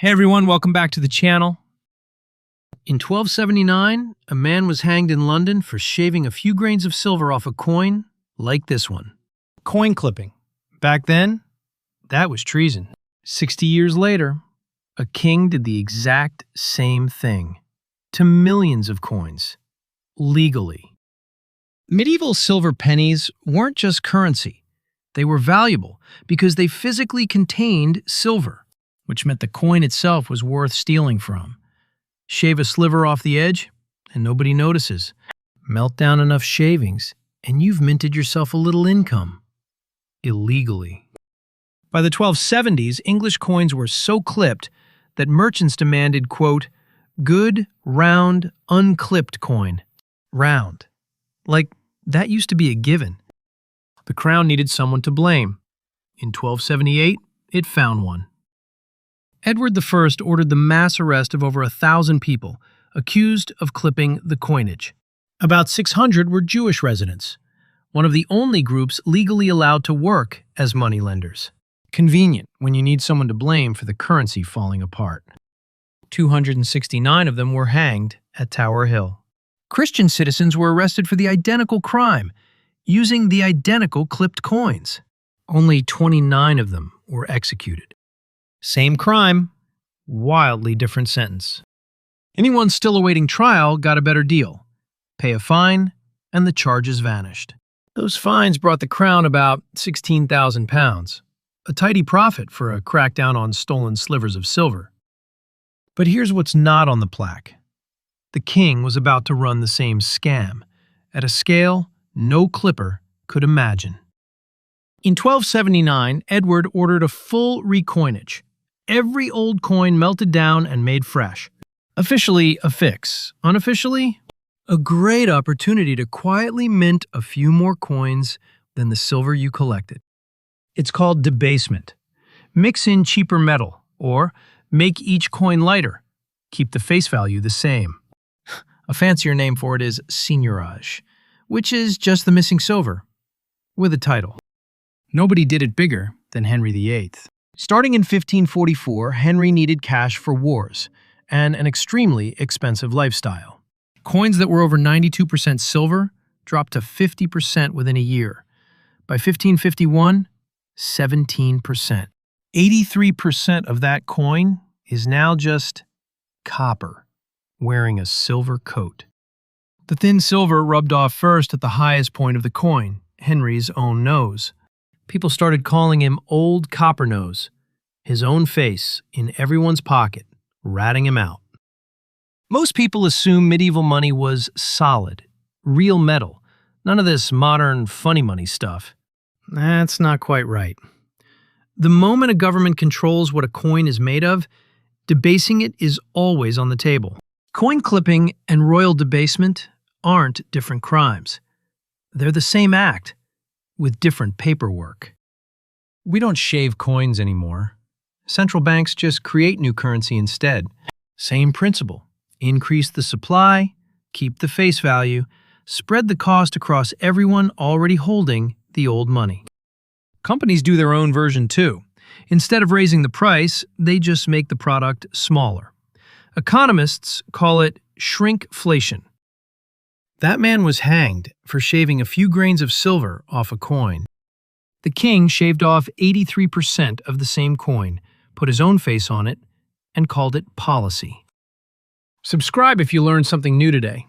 Hey everyone, welcome back to the channel. In 1279, a man was hanged in London for shaving a few grains of silver off a coin like this one. Coin clipping. Back then, that was treason. 60 years later, a king did the exact same thing to millions of coins, legally. Medieval silver pennies weren't just currency. They were valuable because they physically contained silver, which meant the coin itself was worth stealing from. Shave a sliver off the edge, and nobody notices. Melt down enough shavings, and you've minted yourself a little income. Illegally. By the 1270s, English coins were so clipped that merchants demanded, quote, good, round, unclipped coin. Round. Like, that used to be a given. The crown needed someone to blame. In 1278, it found one. Edward I ordered the mass arrest of over 1,000 people accused of clipping the coinage. About 600 were Jewish residents, one of the only groups legally allowed to work as moneylenders. Convenient when you need someone to blame for the currency falling apart. 269 of them were hanged at Tower Hill. Christian citizens were arrested for the identical crime, using the identical clipped coins. Only 29 of them were executed. Same crime, wildly different sentence. Anyone still awaiting trial got a better deal. Pay a fine, and the charges vanished. Those fines brought the crown about £16,000, a tidy profit for a crackdown on stolen slivers of silver. But here's what's not on the plaque. The king was about to run the same scam, at a scale no clipper could imagine. In 1279, Edward ordered a full recoinage. Every old coin melted down and made fresh. Officially a fix. Unofficially, a great opportunity to quietly mint a few more coins than the silver you collected. It's called debasement. Mix in cheaper metal, or make each coin lighter. Keep the face value the same. A fancier name for it is seigneurage, which is just the missing silver, with a title. Nobody did it bigger than Henry VIII. Starting in 1544, Henry needed cash for wars and an extremely expensive lifestyle. Coins that were over 92% silver dropped to 50% within a year. By 1551, 17%. 83% of that coin is now just copper, wearing a silver coat. The thin silver rubbed off first at the highest point of the coin, Henry's own nose. People started calling him Old Copper Nose, his own face in everyone's pocket, ratting him out. Most people assume medieval money was solid, real metal, none of this modern funny money stuff. That's not quite right. The moment a government controls what a coin is made of, debasing it is always on the table. Coin clipping and royal debasement aren't different crimes. They're the same act, with different paperwork. We don't shave coins anymore. Central banks just create new currency instead. Same principle. Increase the supply, keep the face value, spread the cost across everyone already holding the old money. Companies do their own version too. Instead of raising the price, they just make the product smaller. Economists call it shrinkflation. That man was hanged for shaving a few grains of silver off a coin. The king shaved off 83% of the same coin, put his own face on it, and called it policy. Subscribe if you learned something new today.